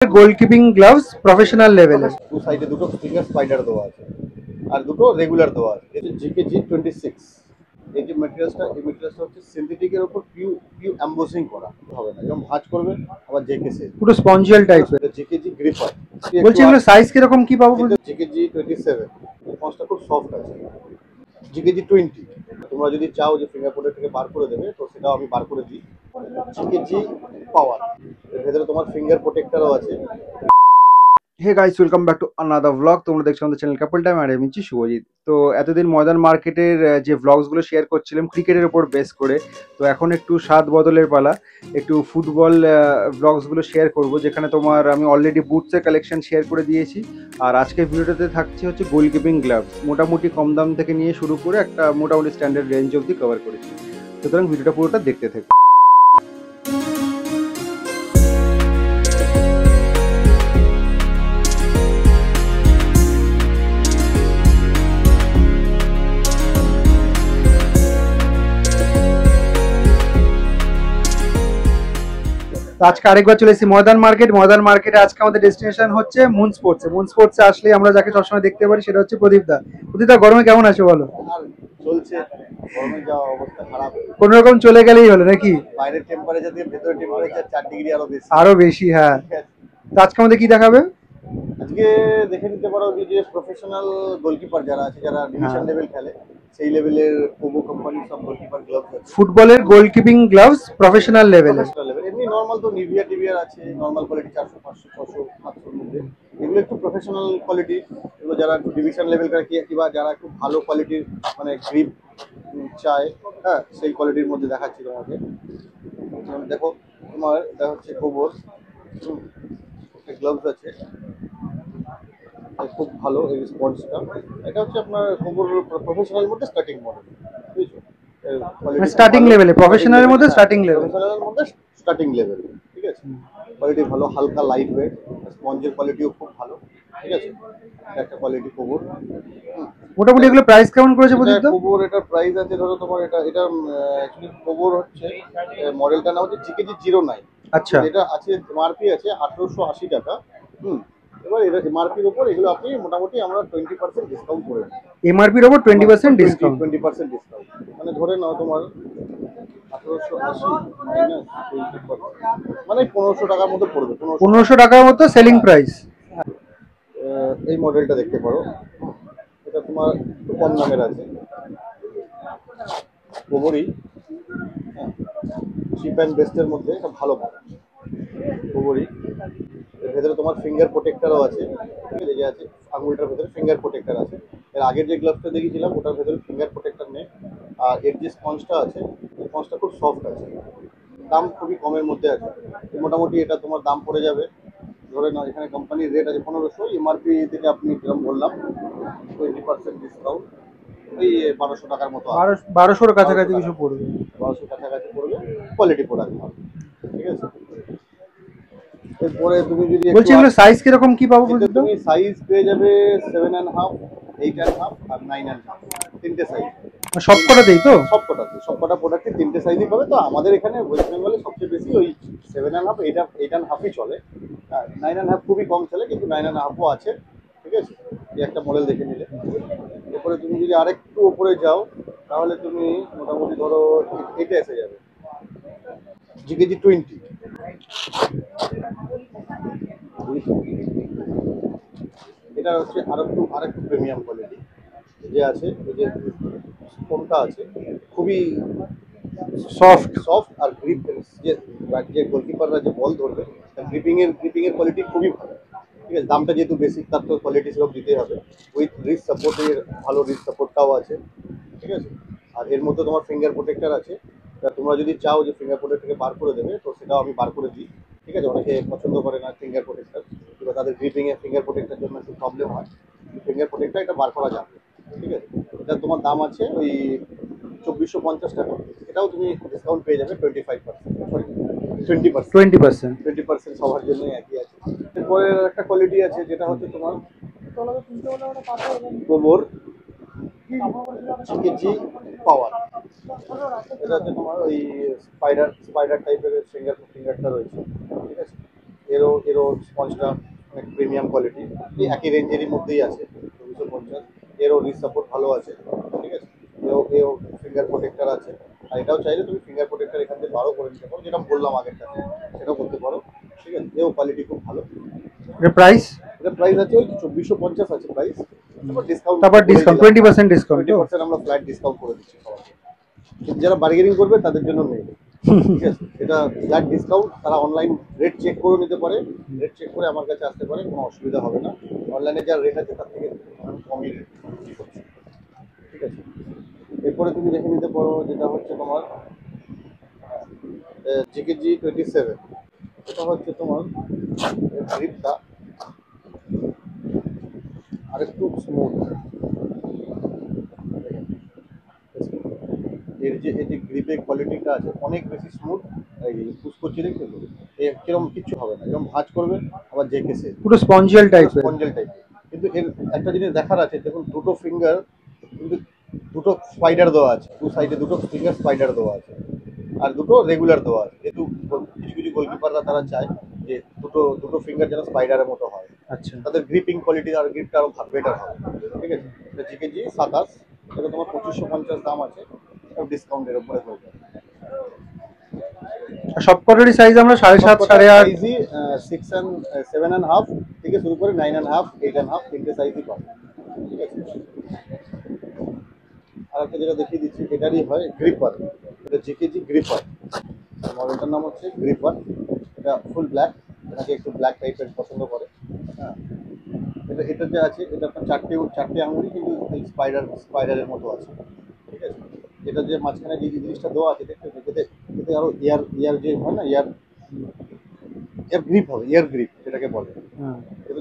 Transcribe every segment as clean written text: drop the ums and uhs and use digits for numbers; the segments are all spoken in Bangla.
গোলকিপিং গ্লাভস প্রফেশনাল লেভেলের। দু সাইডে দুটো ফিঙ্গার স্পাইডার দেওয়া আছে আর দুটো রেগুলার দেওয়া আছে। এটা জিকে G26। এই যে মেটেরিয়ালসটা হচ্ছে সিনথেটিকের উপর পিউ এমবোসিং করা হবে না, যেমন ভাঁজ করবে আবার জেকেসে পুরো স্পঞ্জিয়াল টাইপের। জিকে গ্রিপ হয়। বলছি এগুলো সাইজ কিরকম কি পাবো? জিকে G27 স্পঞ্জটা খুব সফট আছে। জিকে G20 তোমরা যদি চাও যে ফিঙ্গারপ্রিন্ট থেকে বার করে দেবে তো সেটাও আমি বার করে দিই। জিকে পাওয়ার এর ভেতরে তোমার ফিঙ্গার প্রোটেক্টরও আছে। Hey guys, welcome back to another vlog. তোমরা দেখছো আমাদের চ্যানেল কাপল টাইম, আর আমি হচ্ছি শুভজিৎ। তো এতদিন ময়দান মার্কেটের যে ভ্লগসগুলো শেয়ার করছিলাম ক্রিকেটের ওপর বেস করে, তো এখন একটু স্বাদ বদলের পালা, একটু ফুটবল ভ্লগসগুলো শেয়ার করব, যেখানে তোমার আমি অলরেডি বুটসের কালেকশন শেয়ার করে দিয়েছি। আর আজকের ভিডিওটাতে থাকছে হচ্ছে গোলকিপিং গ্লাভস, মোটামুটি কম দাম থেকে নিয়ে শুরু করে একটা মোটামুটি স্ট্যান্ডার্ড রেঞ্জ অবধি কভার করেছি। সুতরাং ভিডিওটা পুরোটা দেখতে থাকো। আজকে আরেকবার চলে এসেছি ময়দান মার্কেটে। আজকে আমাদের ডেস্টিনেশন হচ্ছে মুন স্পোর্টসে আসলে আমরা যাকে সবসময় দেখতে পারি সেটা হচ্ছে প্রদীপ দা গরমে কেমন আছো বলো? আর চলছে, গরমে যাওয়া অবস্থা খারাপ। কোন রকম চলে গেলেই হলো নাকি? বাইরের টেম্পারেচার থেকে ভেতরের টেম্পারেচার 4 ডিগ্রি আরো বেশি, হ্যাঁ। তো আজকে আমাদের কি দেখাবে? আজকে দেখে নিতে পারো যে প্রফেশনাল গোলকিপার যারা আছে, যারা ডিভিশন লেভেল খেলে, সেই লেভেলের কোবো কোম্পানির সব গোলকিপার গ্লাভস আছে। ফুটবলের গোলকিপিং গ্লাভস প্রফেশনাল লেভেলের। এমনি নর্মাল তো নিভিয়ার আছে, নর্মাল কোয়ালিটি 400 500 600 700 মধ্যে। এগুলো একটু প্রফেশনাল কোয়ালিটি, এগুলো যারা একটু ডিভিশন লেভেল করে কিংবা যারা একটু ভালো কোয়ালিটির মানে গ্রিপ চায়, হ্যাঁ, সেই কোয়ালিটির মধ্যে দেখাচ্ছি তোমাকে। দেখো তোমার এটা হচ্ছে কোবোর গ্লাভস আছে, খুব ভালো এই স্পঞ্জটা। এটা হচ্ছে আপনার কোবোর প্রফেশনাল মধ্যে স্টার্টিং মডেল, বুঝছো? স্টার্টিং লেভেলে, প্রফেশনালের মধ্যে স্টার্টিং লেভেল। প্রফেশনালের মধ্যে স্টার্টিং লেভেল, ঠিক আছে। কোয়ালিটি ভালো, হালকা লাইট ওয়েট, স্পঞ্জের কোয়ালিটিও খুব ভালো, ঠিক আছে। একটা কোয়ালিটি কোবোর। মোটামুটি এগুলো প্রাইস কেমন করেছে প্রদীপ দা? কোবোর এটার প্রাইস আছে ধরো তোমার এটা অ্যাকচুয়ালি কোবোর হচ্ছে মডেলটার নাম হচ্ছে জিকে G09। আচ্ছা, এটা আছে এমআরপি আছে 1880 টাকা। এবার এটা এমআরপির উপর এগুলো আপনি মোটামুটি আমরা 20% ডিসকাউন্ট করে দিই। এমআরপির উপর 20% ডিসকাউন্ট। 20% ডিসকাউন্ট মানে ধরে নাও তোমার 1880 মাইনাস 20%, মানে 1500 টাকার মতো পড়বে। 1500 টাকার মতো সেলিং প্রাইস। এই মডেলটা দেখতে পারো, এটা তোমার একটু কম দামের আছে, কোবোরই, হ্যাঁ, চিপ অ্যান্ড বেস্টের মধ্যে একটা ভালো মডেল কোবোরই। এর ভেতরে তোমার ফিঙ্গার প্রোটেক্টরও আছে, ঠিক আছে, যে আছে আঙুলটার ভেতরে ফিঙ্গার প্রোটেক্টর আছে। এর আগের যে গ্লাভসটা দেখিয়েছিলাম ওটার ভেতরে ফিঙ্গার প্রোটেক্টর নেই। আর এর যে স্পঞ্জটা আছে, স্পঞ্জটা খুব সফট আছে, দাম খুবই কমের মধ্যে আছে। মোটামুটি এটা তোমার দাম পড়ে যাবে, ধরে নাও এখানে কোম্পানির রেট আছে 1500, এমআরপি থেকে আপনি যেরকম বললাম 20% ডিসকাউন্ট, ওই 1200 টাকার মতো, 1200-র কাছাকাছি কিছু পড়বে। 1200 কাছাকাছি পড়বে, কোয়ালিটি প্রোডাক্ট, ঠিক আছে। এরপরে তুমি যদি বলছি এগুলো সাইজ কিরকম কি পাবো? তুমি সাইজ পেয়ে যাবে 7.5, 8.5 আর 9.5, তিনটে সাইজ সবকটাতেই তো? সবকটা প্রোডাক্টে তিনটে সাইজই পাবে। তো আমাদের এখানে ওয়েস্ট বেঙ্গলে সবচেয়ে বেশি ওই 7.5, 8.5ই চলে। 9.5 খুবই কম চলে, কিন্তু 9.5ও আছে, ঠিক আছে। এই একটা মডেল দেখে নিলে। এরপরে তুমি যদি আরেকটু উপরে যাও তাহলে তুমি মোটামুটি ধরো এটা এসে যাবে জিকে G20। এটা হচ্ছে আরেকটু প্রিমিয়াম কোয়ালিটি যে আছে, ওই যে ফোনটা আছে খুবই সফট আর গ্রিপ, যে গোলকিপাররা যে বল ধরবে তার গ্রিপিং এর কোয়ালিটি খুবই ভালো, ঠিক আছে। দামটা যেহেতু বেশি, তার তো কোয়ালিটি সেরকম দিতেই হবে। উইথ রিস্ট সাপোর্টের ভালো রিস্ট সাপোর্টটাও আছে, ঠিক আছে। আর এর মধ্যে তোমার ফিঙ্গার প্রোটেক্টর আছে। তোমরা যদি চাও যে ফিঙ্গার প্রোটেক্টর থেকে বার করে দেবে তো সেটাও আমি বার করে দিই, ঠিক আছে। অনেকে পছন্দ করে না ফিঙ্গার প্রোটেক্টর, কিংবা তাদের গ্রিপিংয়ে ফিঙ্গার প্রোটেক্টরের জন্য একটু প্রবলেম হয়। ফিঙ্গার প্রোটেক্টর এটা বার করা যাবে, ঠিক আছে। এটা তোমার দাম আছে ওই 2450 টাকা। এটাও তুমি ডিসকাউন্ট পেয়ে যাবে 25%, সরি 20% সবার জন্য একই আছে। এরপরে একটা কোয়ালিটি আছে যেটা হচ্ছে তোমার কোবোর জিকে পাওয়ার। এটা হচ্ছে তোমার ওই স্পাইডার টাইপের ফিঙ্গারটা রয়েছে, ঠিক আছে। এরও স্পঞ্জটা অনেক প্রিমিয়াম কোয়ালিটি, এই একই রেঞ্জেরই মধ্যেই আছে 250। এরও রিস্ট সাপোর্ট ভালো আছে, ঠিক আছে। এও ফিঙ্গার প্রোটেক্টর আছে, আর এটাও চাইলে তুমি ফিঙ্গার প্রোটেক্টর এখান থেকে বারো করে নিতে পারো, যেটা বললাম আগেরটাতে, সেটাও করতে পারো, ঠিক আছে। এও কোয়ালিটি খুব ভালো। এর প্রাইস? এটা প্রাইস আছে ওই 2450 আছে প্রাইস। তারপর ডিসকাউন্ট 20% ডিসকাউন্ট তো? 20% আমরা ফ্ল্যাট ডিসকাউন্ট করে দিচ্ছি সবাইকে। কিন্তু যারা বার্গেনিং করবে তাদের জন্য নেই, ঠিক আছে। এটা ফ্ল্যাট ডিসকাউন্ট, তারা অনলাইন রেট চেক করে নিতে পারে, রেট চেক করে আমার কাছে আসতে পারে, কোনো অসুবিধা হবে না। অনলাইনে যা রেট আছে তার থেকে আমি কমই রেট করছি, ঠিক আছে। এরপরে তুমি দেখে নিতে পারো যেটা হচ্ছে তোমার জিকেজি 27। এটা হচ্ছে তোমার গ্রিপটা আরেকটু স্মুথ, এই যে গ্রিপের কোয়ালিটিটা আছে অনেক বেশি স্মুথ। এই পুশ করছি দেখতে তো, কিরকম কিচ্ছু হবে না, এরকম ভাঁজ করবে আবার যে কেসে পুরো স্পঞ্জিয়াল টাইপের। স্পঞ্জেল টাইপের। কিন্তু এর একটা জিনিস দেখার আছে, দেখুন দুটো ফিঙ্গার কিন্তু দুটো স্পাইডার দেওয়া আছে, দু সাইডে দুটো ফিঙ্গার স্পাইডার দেওয়া আছে, আর দুটো রেগুলার দেওয়া আছে। যেহেতু কিছু কিছু গোলকিপাররা তারা চায় যে দুটো দুটো ফিঙ্গার যেন স্পাইডারের মতো হয়, আচ্ছা। তাদের গ্রিপিং কোয়ালিটি আর গ্রিপটা আরো বেটার হবে, ঠিক আছে। এটা জিকেজি 27, এটা তোমার 2550 দাম আছে, ডিসকাউন্টের উপরে হয়ে যাবে। সবকটারই সাইজ আমরা 7.5 8.5 সাইজই 6 and 7.5 থেকে শুরু করে 9.5 8.5 তিনটে সাইজই পাবে, ঠিক আছে। আর একটা যেটা দেখিয়ে দিচ্ছি, এটারই হয় গ্রিপার, এটা জিকেজি গ্রিপার, মডেলটার নাম হচ্ছে গ্রিপার। এটা ফুল ব্ল্যাক, এটাকে একটু ব্ল্যাক টাইপের পছন্দ করে, হ্যাঁ। এটা যে আছে এটা আপনার চারটে আঙুলই কিন্তু এই স্পাইডারের মতো আছে, ঠিক আছে। এটা যে মাঝখানে যে জিনিসটা দেওয়া আছে দেখতে, এতে আরো ইয়ার যে হয় না, ইয়ার গ্রিপ হবে, ইয়ার গ্রিপ যেটাকে বলে।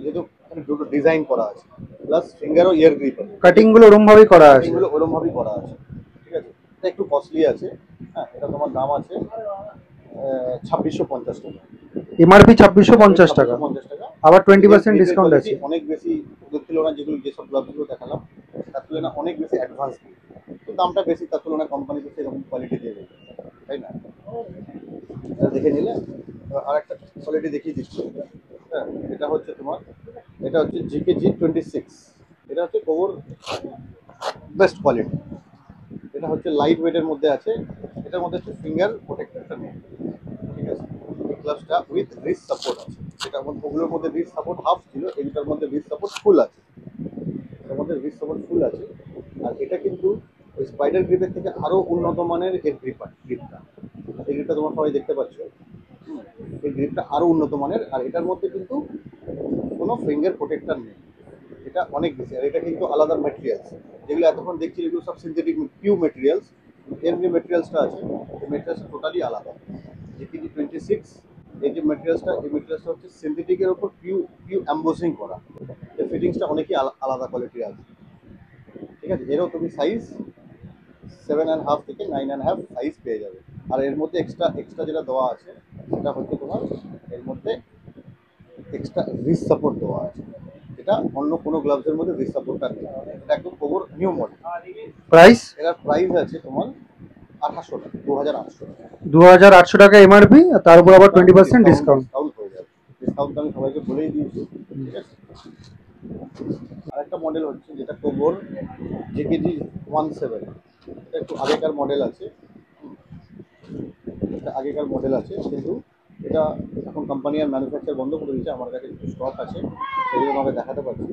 যেহেতু দুটো ডিজাইন করা আছে, প্লাস ফিঙ্গারও ইয়ার গ্রিপ হবে, কাটিং গুলো ওরম ভাবেই করা আছে, এগুলো ওরম ভাবেই করা আছে, ঠিক আছে। এটা একটু কস্টলি আছে, হ্যাঁ। এটা তোমার দাম আছে 2650 টাকা, এমআরপি 2650 টাকা, 2650 টাকা। আবার 20% ডিসকাউন্ট আছে। অনেক বেশি ওদের তুলনায় যেসব গ্লাভসগুলো দেখালাম তার তুলনায় অনেক বেশি অ্যাডভান্স, তো দামটা বেশি, তার তুলনায় কোম্পানি তো সেরকম কোয়ালিটি দিয়ে দেবে, তাই না। এটা দেখে নিলে আর একটা কোয়ালিটি দেখিয়ে দিচ্ছি, হ্যাঁ। এটা হচ্ছে তোমার, এটা হচ্ছে জিকেজি 26, এটা হচ্ছে কোবর বেস্ট কোয়ালিটি। এটা হচ্ছে লাইট ওয়েটের মধ্যে আছে, এটার মধ্যে হচ্ছে ফিঙ্গার প্রোটেক্টরটা নেই, ঠিক আছে। এই গ্লাভসটা উইথ রিস্ট সাপোর্ট আছে, যেটা ওগুলোর মধ্যে রিস্ট সাপোর্ট হাফ ছিল, এইটার মধ্যে রিস্ট সাপোর্ট ফুল আছে, এটার মধ্যে রিস্ট সাপোর্ট ফুল আছে। আর এটা কিন্তু ওই স্পাইডার গ্রিপের থেকে আরো উন্নত মানের এর গ্রিপটা, এই গ্রিপটা তোমরা সবাই দেখতে পাচ্ছ, এই গ্রিপটা আরো উন্নত মানের। আর এটার মধ্যে কিন্তু কোনো ফিঙ্গার প্রোটেক্টর নেই, এটা অনেক বেশি। আর এটা কিন্তু আলাদা ম্যাটেরিয়ালস, যেগুলো এতক্ষণ দেখছি এগুলো সব সিনথেটিক পিউ ম্যাটেরিয়ালস, এর যে ম্যাটেরিয়ালসটা আছে এই ম্যাটেরিয়ালসটা টোটালি আলাদা। জিকেজি 26 এই যে ম্যাটেরিয়ালসটা, এই ম্যাটেরিয়ালসটা হচ্ছে সিনথেটিকের ওপর পিউ অ্যাম্বোসিং করা, এর ফিটিংসটা অনেকই আলাদা কোয়ালিটির আছে, ঠিক আছে। এরও তুমি সাইজ 7.5 থেকে 9.5 সাইজ পেয়ে যাবে। আর এর মধ্যে এক্সট্রা যেটা দেওয়া আছে সেটা হচ্ছে তোমার, এর মধ্যে এক্সট্রা রিস্ট সাপোর্ট দেওয়া আছে, এটা অন্য কোনো গ্লাভসের মধ্যে রিস্ট সাপোর্টটা নেই। এটা একদম কোবর নিউ মডেল। প্রাইস? এটার প্রাইস আছে তোমার 2800 টাকা, 2800 টাকা, 2800 টাকা এমআরপি, আর তার উপর আবার 20% ডিসকাউন্ট হয়ে যাবে। ডিসকাউন্ট আমি সবাইকে বলেই দিয়েছি, ঠিক আছে। আরেকটা মডেল হচ্ছে যেটা কোবর জেকেজি 17, এটা একটু আগেকার মডেল আছে, এটা আগেকার মডেল আছে, কিন্তু এটা এখন কোম্পানি আর ম্যানুফ্যাকচার বন্ধ করে দিয়েছে। আমার কাছে কিছু স্টক আছে, সেগুলো আমাকে দেখাতে পারছি।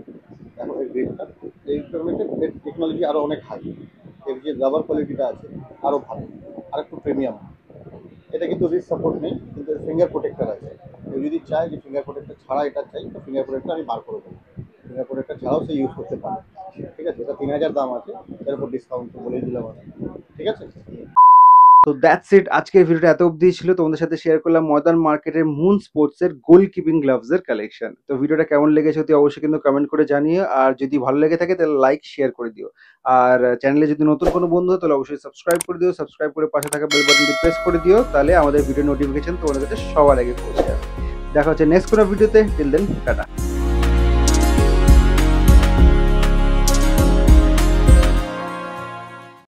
এখন এই গ্রিপটা, এই টেকনোলজি আরও অনেক হাই, এর যে রাবার কোয়ালিটিটা আছে আরও ভালো, আর একটু প্রিমিয়াম। এটা কিন্তু রিস্ট সাপোর্ট নেই, কিন্তু ফিঙ্গার প্রোটেক্টর আছে। কেউ যদি চায় যে ফিঙ্গার প্রোটেক্টর ছাড়া এটা চাই, তো ফিঙ্গার প্রোটেক্টর আমি বার করে দেবো, ফিঙ্গার প্রোটেক্টর ছাড়াও সে ইউজ করতে পারে, ঠিক আছে। এটা 3000 দাম আছে, এর উপর ডিসকাউন্ট তো বলেই দিলাম আমি, ঠিক আছে। তো দ্যাটস ইট, আজকের ভিডিওটা এত অবধি ছিল। তোমাদের সাথে শেয়ার করলাম মডার্ন মার্কেটের মুন স্পোর্টস এর গোল কিপিং গ্লাভস এর কালেকশন। তো ভিডিওটা কেমন লেগেছে অতি অবশ্যই কিন্তু কমেন্ট করে জানিও, আর যদি ভালো লেগে থাকে তাহলে লাইক শেয়ার করে দিও। আর চ্যানেলে যদি নতুন কোনো বন্ধু হয় তাহলে অবশ্যই সাবস্ক্রাইব করে দিও, সাবস্ক্রাইব করে পাশে থাকা বেল বাটনটি প্রেস করে দিও, তাহলে আমাদের ভিডিও নোটিফিকেশন তোমাদের কাছে সবার আগে পৌঁছে যাবে। দেখা হচ্ছে নেক্সট কোনো ভিডিওতে, টিল দেন টাটা।